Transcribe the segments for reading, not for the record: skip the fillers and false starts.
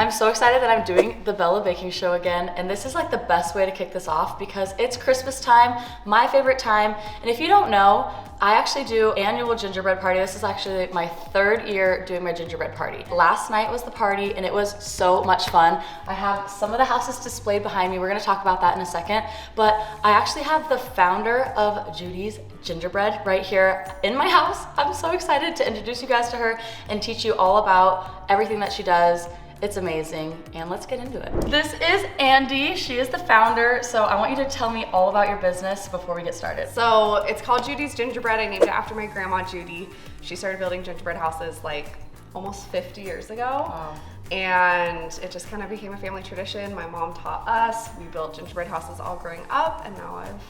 I'm so excited that I'm doing the Bella Baking Show again, and this is like the best way to kick this off because it's Christmas time, my favorite time, and if you don't know, I actually do annual gingerbread party. This is actually my 3rd year doing my gingerbread party. Last night was the party and it was so much fun. I have some of the houses displayed behind me. We're gonna talk about that in a second, but I actually have the founder of Judy's Gingerbread right here in my house. I'm so excited to introduce you guys to her and teach you all about everything that she does. It's amazing, and let's get into it. This is Andy, she is the founder, so I want you to tell me all about your business before we get started. So it's called Judy's Gingerbread. I named it after my grandma, Judy. She started building gingerbread houses like almost 50 years ago. Wow. And it just kind of became a family tradition. My mom taught us. We built gingerbread houses all growing up, and now I've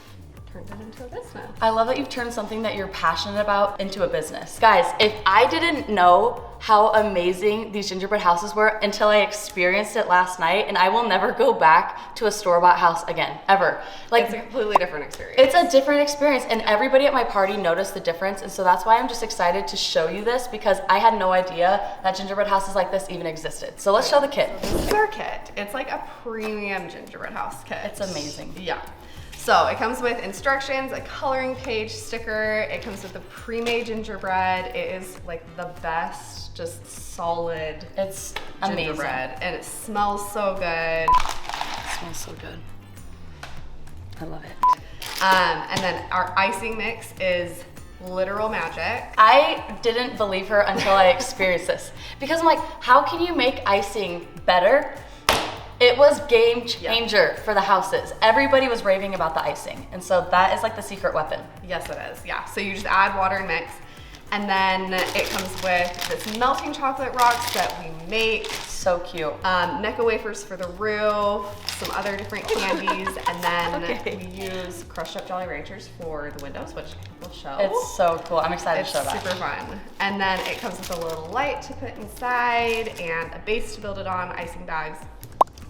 turned it into a business. I love that you've turned something that you're passionate about into a business. Guys, if I didn't know how amazing these gingerbread houses were until I experienced it last night, and I will never go back to a store-bought house again, ever. Like, It's a completely different experience. it's a different experience, and everybody at my party noticed the difference, and so that's why I'm just excited to show you this because I had no idea that gingerbread houses like this even existed. So let's show the kit. So this is our kit. It's like a premium gingerbread house kit. It's amazing. Yeah. So it comes with instructions, a coloring page, sticker. It comes with a pre-made gingerbread. It is like the best, just solid It's amazing. gingerbread. And it smells so good. It smells so good. I love it. And then our icing mix is literal magic. I didn't believe her until I experienced this because I'm like, how can you make icing better? It was game changer for the houses. Everybody was raving about the icing. And so that is like the secret weapon. Yes, it is. Yeah. So you just add water and mix. And then it comes with this melting chocolate rocks that we make. So cute. Necco wafers for the roof, some other different candies, and then Okay. we use crushed up Jolly Ranchers for the windows, which we'll show. It's so cool. I'm excited It's to show that. super fun. And then it comes with a little light to put inside and a base to build it on, icing bags,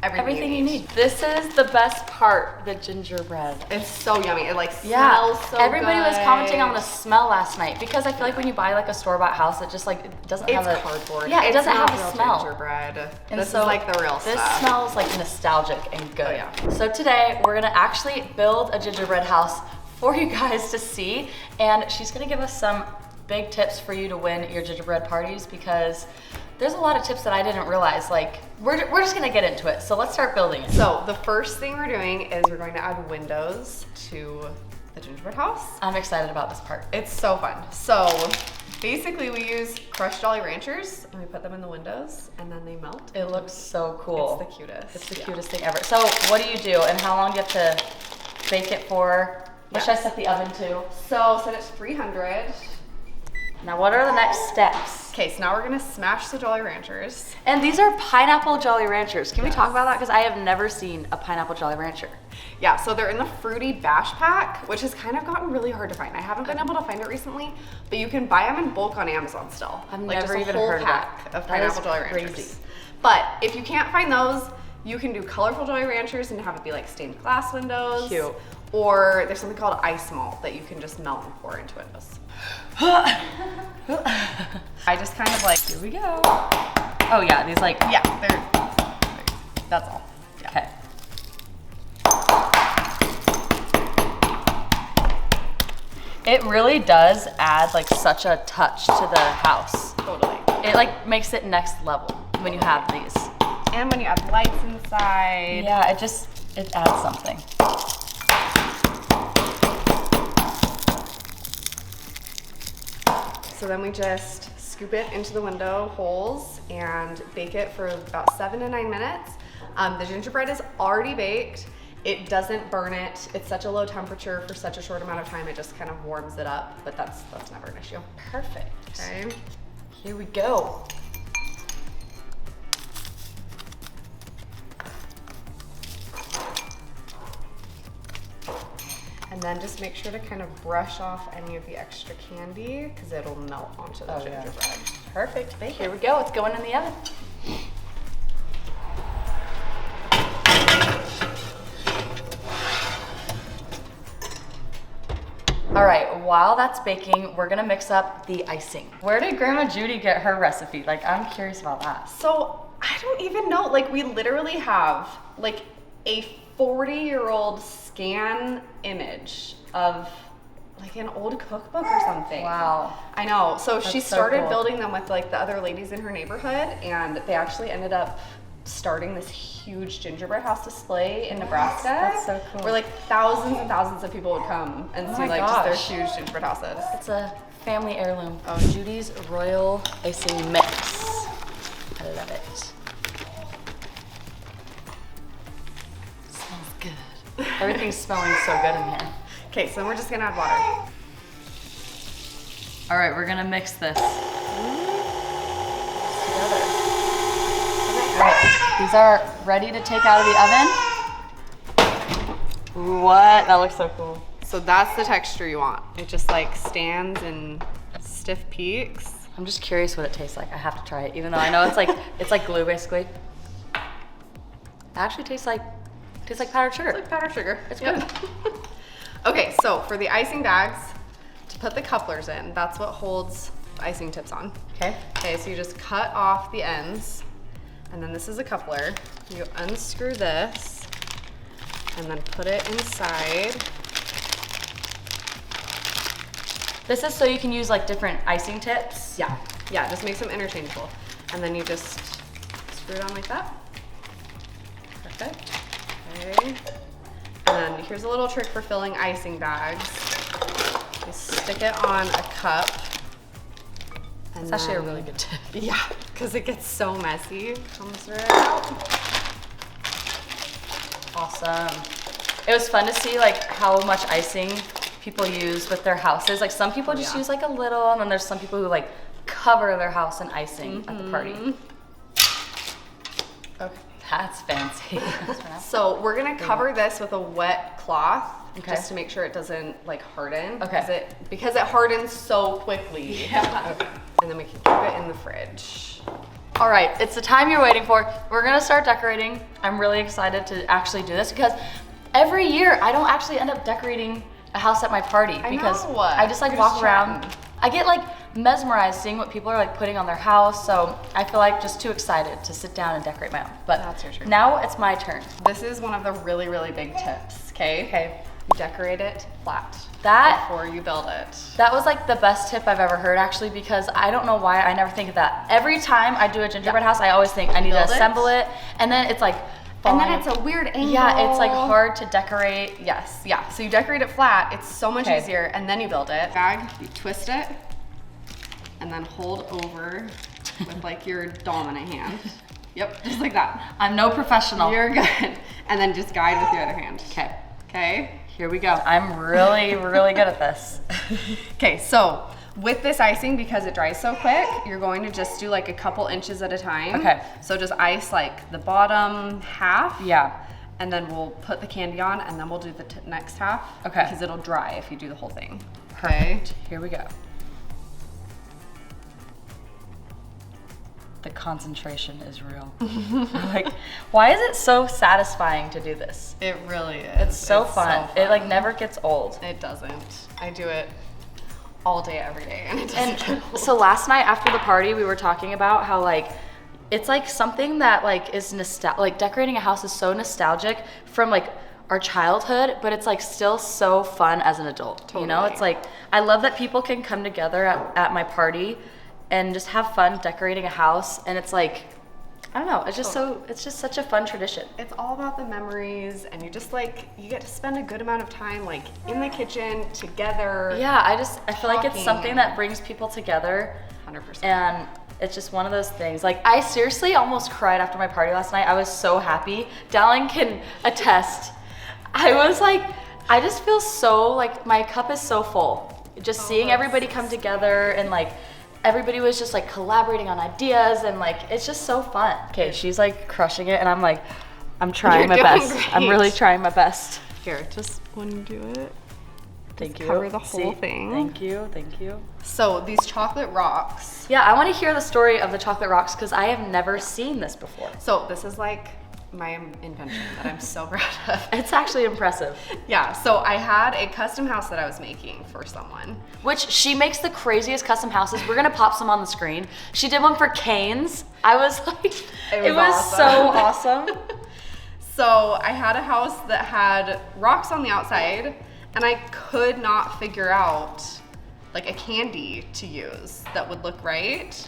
Everything you need. This is the best part, the gingerbread. It's so yummy. It like Yeah, smells so everybody was good. commenting on the smell last night because I feel like when you buy like a store-bought house, it just like it doesn't have It's a cardboard. Yeah, it It's doesn't not have a real smell. Gingerbread. And This so is like the real this stuff. smells like nostalgic and good. Oh, yeah. So today we're gonna actually build a gingerbread house for you guys to see, and she's gonna give us some big tips for you to win your gingerbread parties because there's a lot of tips that I didn't realize. Like we're just gonna get into it. So let's start building it. So the first thing we're doing is we're going to add windows to the gingerbread house. I'm excited about this part. It's so fun. So basically we use crushed Jolly Ranchers and we put them in the windows and then they melt. It looks so cool. It's the cutest. It's the cutest thing ever. So what do you do and how long do you have to bake it for? What should I set the oven to? So set it to 300. Now what are the next steps? Okay, so now we're gonna smash the Jolly Ranchers. And these are pineapple Jolly Ranchers. Can we talk about that? Because I have never seen a pineapple Jolly Rancher. Yeah, so they're in the Fruity Bash Pack, which has kind of gotten really hard to find. I haven't been able to find it recently, but you can buy them in bulk on Amazon still. I've like never just even a whole heard of pack that. of That is pineapple Jolly Ranchers. crazy. But if you can't find those, you can do colorful Jolly Ranchers and have it be like stained glass windows. Cute. Or there's something called ice malt that you can just melt and pour into windows. I just kind of like, Here we go. Oh yeah, these like, yeah, that's all. okay. It really does add like such a touch to the house. Totally. It like makes it next level when you have these. And when you add lights inside. Yeah, it adds something. So then we just scoop it into the window holes and bake it for about 7 to 9 minutes. The gingerbread is already baked. It doesn't burn it. It's such a low temperature for such a short amount of time. It just kind of warms it up, but that's never an issue. Perfect. Okay. Here we go. And then just make sure to kind of brush off any of the extra candy because it'll melt onto the gingerbread. Perfect. Here we go. It's going in the oven. All right, while that's baking, we're gonna mix up the icing. Where did Grandma Judy get her recipe? Like, I'm curious about that. So I don't even know. Like, we literally have like a 40-year-old scan image of like an old cookbook or something. Wow. I know. So she That's so started cool. building them with like the other ladies in her neighborhood, and they actually ended up starting this huge gingerbread house display in Nebraska. That's so cool. Where like thousands and thousands of people would come and Oh see my like gosh. just their huge gingerbread houses. It's a family heirloom. Oh, Judy's Royal Icing Mix. I love it. Smells good. Everything's smelling so good in here. Okay, so we're just gonna add water. All right, we're gonna mix this together. All right, these are ready to take out of the oven. What? That looks so cool. So that's the texture you want. It just like stands in stiff peaks. I'm just curious what it tastes like. I have to try it, even though I know it's like glue basically. It actually tastes like powdered sugar. It's like powdered sugar. It's Yep. good. Okay, so for the icing bags, to put the couplers in, that's what holds the icing tips on. Okay. Okay, so you just cut off the ends, and then this is a coupler. You unscrew this, and then put it inside. This is so you can use like different icing tips. Yeah, just makes them interchangeable. And then you just screw it on like that. Perfect. Okay. And then here's a little trick for filling icing bags. You stick it on a cup. And It's actually a then- really good tip. Yeah, because it gets so messy. Comes right out. Awesome. It was fun to see like how much icing people use with their houses. Like some people just Yeah. use like a little, and then there's some people who like cover their house in icing at the party. Okay. That's fancy. So we're gonna cover this with a wet cloth, Okay. just to make sure it doesn't like harden. Okay. Because it hardens so quickly. Yeah. Okay. And then we can keep it in the fridge. All right, it's the time you're waiting for. We're gonna start decorating. I'm really excited to actually do this because every year I don't actually end up decorating a house at my party because know. I just like You're walk just around. chatting. I get like mesmerized seeing what people are like putting on their house, so I feel like just too excited to sit down and decorate my own. But That's your turn. now it's my turn. This is one of the really, really big tips, okay? Okay. You decorate it flat That before you build it. That was like the best tip I've ever heard actually, because I don't know why I never think of that. Every time I do a gingerbread house, I always think I need to Build it. assemble it, and then it's like And then falling- it's a weird angle. yeah, it's like hard to decorate. Yes, yeah. So you decorate it flat, it's so much Okay. easier, and then you build it. Bag, you twist it, and then hold over with like your dominant hand. Yep, just like that. I'm no professional. You're good. And then just guide with your other hand. Okay, Okay? here we go. I'm really, really good at this. Okay, so with this icing, because it dries so quick, you're going to just do like a couple inches at a time. Okay. So just ice like the bottom half. Yeah. And then we'll put the candy on, and then we'll do the next half. Okay. Because it'll dry if you do the whole thing. Perfect. Here we go. The concentration is real. Like, why is it so satisfying to do this? It really is. It's so fun. It like never gets old. It doesn't. I do it all day, every day, and it doesn't get And old. so last night after the party, we were talking about how like it's like something that like is like decorating a house is so nostalgic from like our childhood, but it's like still so fun as an adult. You know, Totally. it's like I love that people can come together at my party and just have fun decorating a house, and it's like I don't know, it's just such a fun tradition. It's all about the memories, and you just like, you get to spend a good amount of time like in the kitchen together. Yeah, I feel like it's Talking. something that brings people together. 100%. And it's just one of those things. Like, I seriously almost cried after my party last night. I was so happy. Dallin can attest. I was like, I just feel so, like, my cup is so full. Just seeing that's everybody come together and, like, everybody was just, like, collaborating on ideas and, like, it's just so fun. Okay, she's, like, crushing it, and I'm, like, I'm trying You're my doing best. I'm great. really trying my best. Here, just when you do it. Thank Just you. cover the whole thing. Thank you, thank you. So these chocolate rocks. Yeah, I want to hear the story of the chocolate rocks because I have never seen this before. So this is like my invention that I'm so proud of. It's actually impressive. Yeah, so I had a custom house that I was making for someone. Which she makes the craziest custom houses. We're gonna pop some on the screen. She did one for canes. I was like, it was so awesome. So I had a house that had rocks on the outside, and I could not figure out like a candy to use that would look right,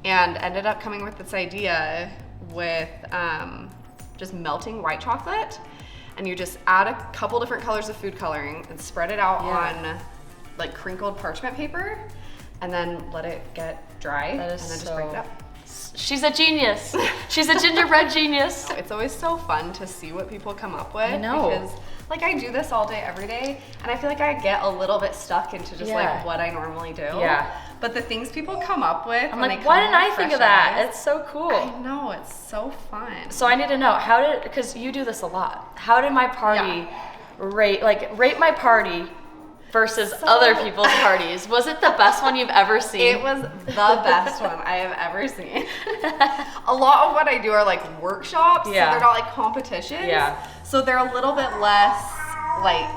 and ended up coming with this idea with just melting white chocolate, and you just add a couple different colors of food coloring and spread it out on like crinkled parchment paper, and then let it get dry, and then just break it up. She's a genius. She's a gingerbread genius. It's always so fun to see what people come up with. I know. Because like I do this all day, every day, and I feel like I get a little bit stuck into just like what I normally do. Yeah. But the things people come up with, I'm like, why didn't I think of that? It's so cool. I know, it's so fun. So I need to know, because you do this a lot, how did my party rate my party versus other people's parties? Was it the best one you've ever seen? It was the best one I have ever seen. A lot of what I do are like workshops, so they're not like competitions. Yeah. So they're a little bit less like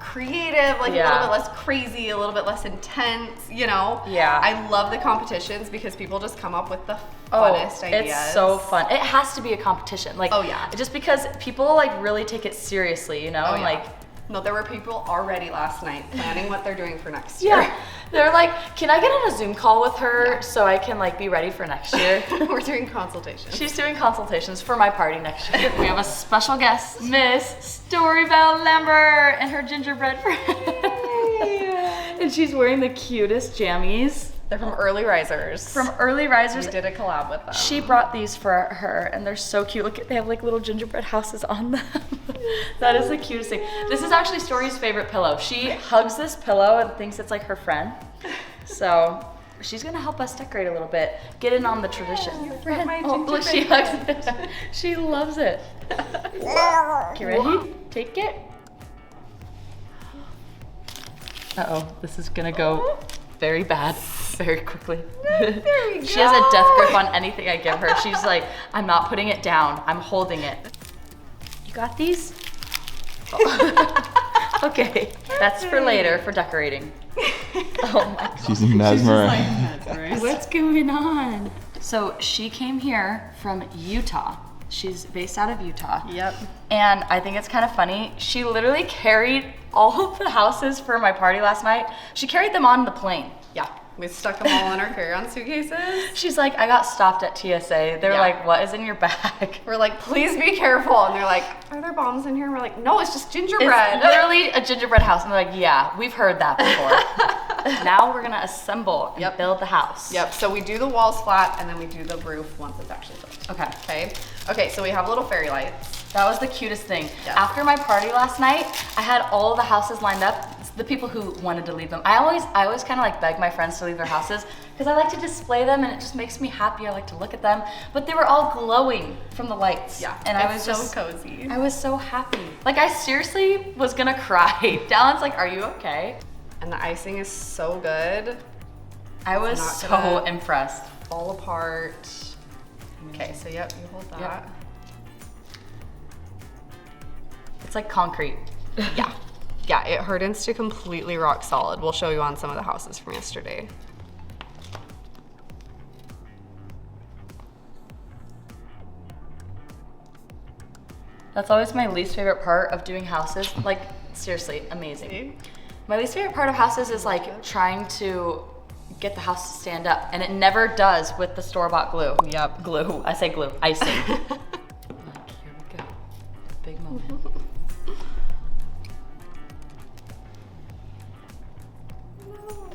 creative, like a little bit less crazy, a little bit less intense, you know? Yeah. I love the competitions because people just come up with the funnest ideas. It's so fun. It has to be a competition. Like, just because people like really take it seriously, you know? Like, no, there were people already last night planning what they're doing for next year. Yeah. They're like, can I get on a Zoom call with her so I can like be ready for next year? We're doing consultations. She's doing consultations for my party next year. We have a special guest, Miss Storybelle Lambert and her gingerbread friend. And she's wearing the cutest jammies. They're from Early Risers. From Early Risers. We did a collab with them. She brought these for her, and they're so cute. Look, they have like little gingerbread houses on them. That is the cutest thing. This is actually Story's favorite pillow. She hugs this pillow and thinks it's like her friend. So she's gonna help us decorate a little bit. Get in on the tradition. Look, she hugs it. She loves it. Okay, ready? Take it. Uh-oh, this is gonna go very bad very quickly. There we go. She has a death grip on anything I give her. She's like, I'm not putting it down, I'm holding it. You got these? Oh. Okay, that's for later, for decorating. Oh my God. She's mesmerized. What's going on? So she came here from Utah. She's based out of Utah. Yep. And I think it's kind of funny. She literally carried all of the houses for my party last night. She carried them on the plane. Yeah. We stuck them all in our carry-on suitcases. She's like, I got stopped at TSA. They were like, what is in your bag? We're like, please be careful. And they're like, are there bombs in here? And we're like, no, it's just gingerbread. It's literally a gingerbread house. And they're like, yeah, we've heard that before. Now we're gonna assemble and build the house. Yep, so we do the walls flat and then we do the roof once it's actually built. Okay. Okay, so we have little fairy lights. That was the cutest thing. Yeah. After my party last night, I had all the houses lined up. The people who wanted to leave them. I always kind of like beg my friends to leave their houses because I like to display them and it just makes me happy. I like to look at them. But they were all glowing from the lights. Yeah, and I was so just cozy. I was so happy. Like I seriously was gonna cry. Dallin's like, are you okay? And the icing is so good. I was so impressed. Fall apart. Okay, so yep, you hold that. Yep. It's like concrete. Yeah. Yeah, it hardens to completely rock solid. We'll show you on some of the houses from yesterday. That's always my least favorite part of doing houses. Like, seriously, amazing. See? My least favorite part of houses is like trying to get the house to stand up, and it never does with the store-bought glue. Yep. Glue. I say glue. Icing. Like, here we go. Big moment.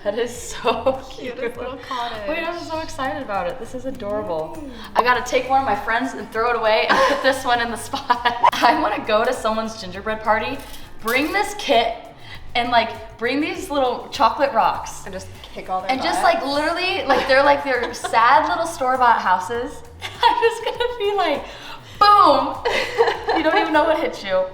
That is so cute. Little cottage. Wait, I'm so excited about it. This is adorable. I gotta take one of my friends and throw it away and put this one in the spot. I wanna go to someone's gingerbread party, bring this kit, and like bring these little chocolate rocks. And just kick all their And just like literally, like they're sad little store-bought houses. I'm just gonna be like, boom! You don't even know what hit you.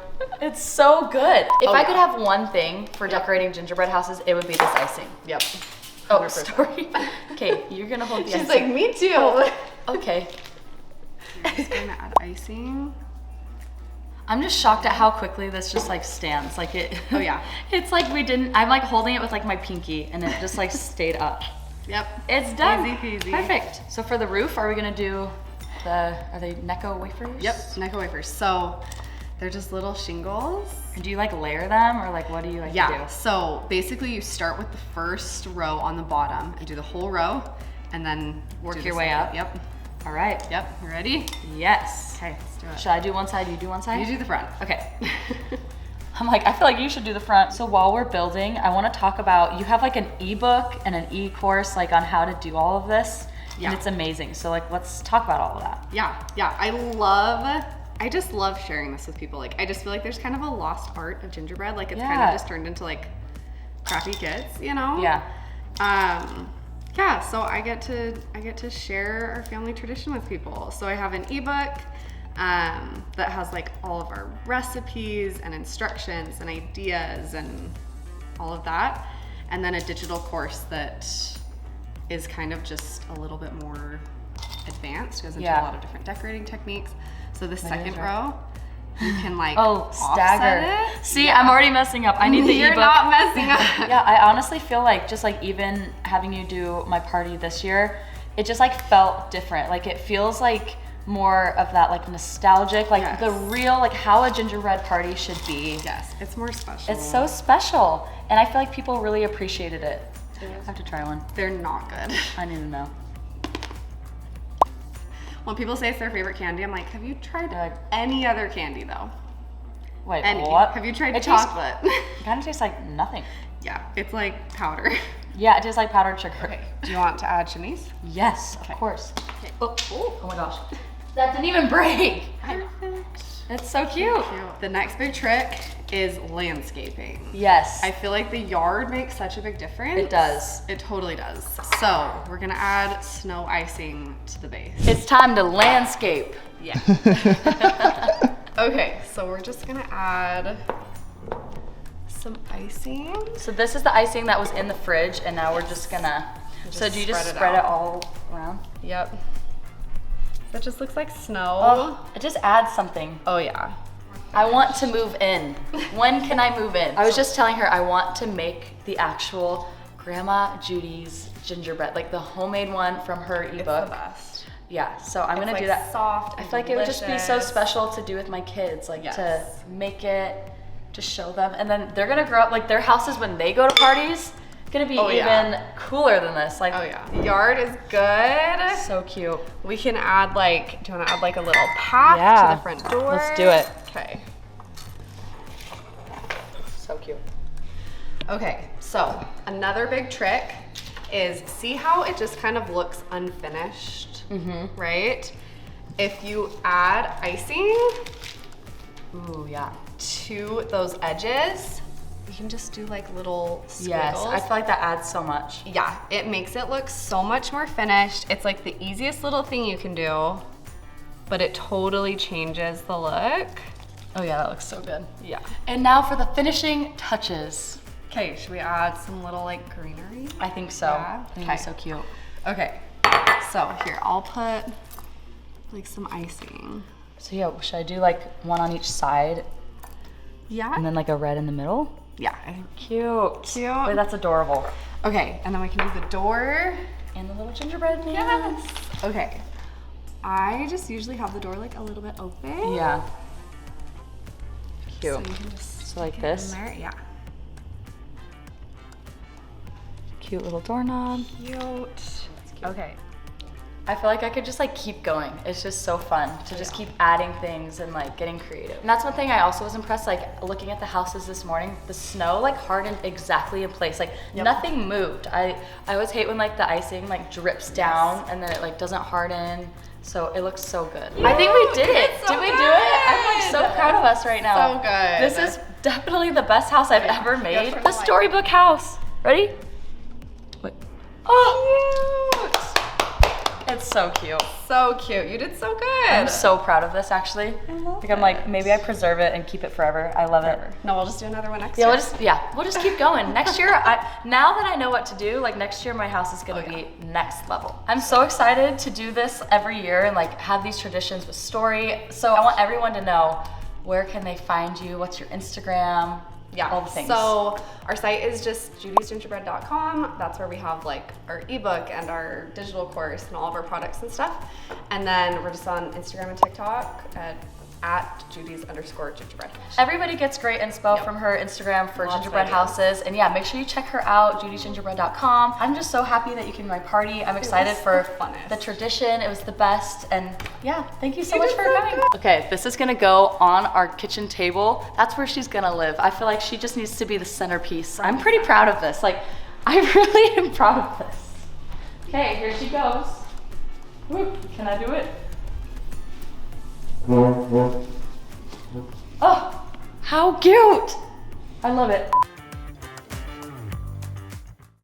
It's so good. If I could have one thing for decorating gingerbread houses, it would be this icing. Yep. 100%. Oh, Story. Okay, you're gonna hold the She's icing. like, me too. Oh, okay. I'm just gonna add icing. I'm just shocked at how quickly this just like stands. Like it. Oh yeah. It's like we didn't. I'm like holding it with like my pinky, and it just like stayed up. Yep. It's done. Easy peasy. Perfect. So for the roof, are we gonna do are they Necco wafers? Yep, Necco wafers. So they're just little shingles. And do you like layer them, or like what do you like to do? So basically you start with the first row on the bottom and do the whole row, and then Work do your the way second. up. Yep. All right. Yep. You ready? Yes. Okay, let's do it. Should I do one side? You do one side? You do the front. Okay. I'm like, I feel like you should do the front. So while we're building, I want to talk about, you have like an ebook and an e-course like on how to do all of this. Yeah. And it's amazing. So like, let's talk about all of that. Yeah. I just love sharing this with people. Like, I just feel like there's kind of a lost art of gingerbread. Like, it's kind of just turned into like crappy kids, you know? Yeah. Yeah, so I get to share our family tradition with people. So I have an ebook that has like all of our recipes and instructions and ideas and all of that. And then a digital course that is kind of just a little bit more advanced, goes into a lot of different decorating techniques. So the second row, you can like stagger offset it. See, I'm already messing up. I need the You're ebook. not messing up. Yeah, I honestly feel like just like even having you do my party this year, it just like felt different. Like it feels like more of that like nostalgic, like the real, like how a gingerbread party should be. Yes, it's more special. It's so special. And I feel like people really appreciated it. I have to try one. They're not good. I need to know. When people say it's their favorite candy, I'm like, have you tried any other candy though? Wait, Any. what? Have you tried It chocolate? It kind of tastes like nothing. Yeah, it's like powder. Yeah, it tastes like powdered sugar. Okay, do you want to add chimneys? Yes, of course. Okay. Oh my gosh. That didn't even break. Perfect. It's so cute. The next big trick is landscaping. Yes. I feel like the yard makes such a big difference. It does. It totally does. So we're gonna add snow icing to the base. It's time to landscape. Yeah. Okay, so we're just gonna add some icing. So this is the icing that was in the fridge, and now we're just gonna, so do you just spread it all around? Yep. That just looks like snow. Oh, it just adds something. Oh yeah. I want to move in. When can I move in? I was just telling her I want to make the actual Grandma Judy's gingerbread, like the homemade one from her ebook. It's the best. Yeah, so I'm gonna like do that. Soft. I feel like it would just be so special to do with my kids, like to make it, to show them, and then they're gonna grow up like their houses when they go to parties. Gonna be even cooler than this. Like, oh yeah, the yard is good. So cute. We can add like, do you want to add like a little path to the front door? Let's do it. Okay. So cute. Okay, so another big trick is see how it just kind of looks unfinished, right? If you add icing, to those edges, you can just do like little squiggles. Yes, I feel like that adds so much. Yeah, it makes it look so much more finished. It's like the easiest little thing you can do, but it totally changes the look. Oh yeah, that looks so good. Yeah. And now for the finishing touches. Okay, should we add some little like greenery? I think so. Yeah. I think it's so cute. Okay, so here, I'll put like some icing. So yeah, should I do like one on each side Yeah. and then like a red in the middle? Yeah, I think. Cute. Cute. Wait, that's adorable. Okay, and then we can do the door. And the little gingerbread man. Yes. Okay. I just usually have the door like a little bit open. Yeah. Cute. So you can just So like stick it in this? there. Yeah. Cute little doorknob. Cute. Okay. I feel like I could just like keep going. It's just so fun to just keep adding things and like getting creative. And that's one thing I also was impressed, like looking at the houses this morning, the snow like hardened exactly in place. Like nothing moved. I always hate when like the icing like drips down and then it like doesn't harden. So it looks so good. I think we did it. so Did we do it? I'm like so proud of us right now. So good. This is definitely the best house I've ever made. from The the light. storybook house. Ready? Wait. Oh! Cute. It's so cute. So cute. You did so good. I'm so proud of this actually. I'm like, maybe I preserve it and keep it forever. I love it. No, we'll just do another one next Yeah, year. we'll just keep going. Next year, now that I know what to do, like next year my house is gonna be next level. I'm so excited to do this every year and like have these traditions with story. So I want everyone to know, where can they find you? What's your Instagram? Yeah, all the things. So our site is just judysgingerbread.com. That's where we have like our ebook and our digital course and all of our products and stuff. And then we're just on Instagram and TikTok at Judy's_gingerbread. Everybody gets great inspo from her Instagram for Lots of gingerbread ideas. houses. And yeah, make sure you check her out, judysgingerbread.com. I'm just so happy that you came to my party. I'm excited for the funnest. the tradition. It was the best. And yeah, thank you so much did for so coming. Okay, this is gonna go on our kitchen table. That's where she's gonna live. I feel like she just needs to be the centerpiece. I'm pretty proud of this. Like, I really am proud of this. Okay, here she goes. Woo, can I do it? Oh, how cute! I love it.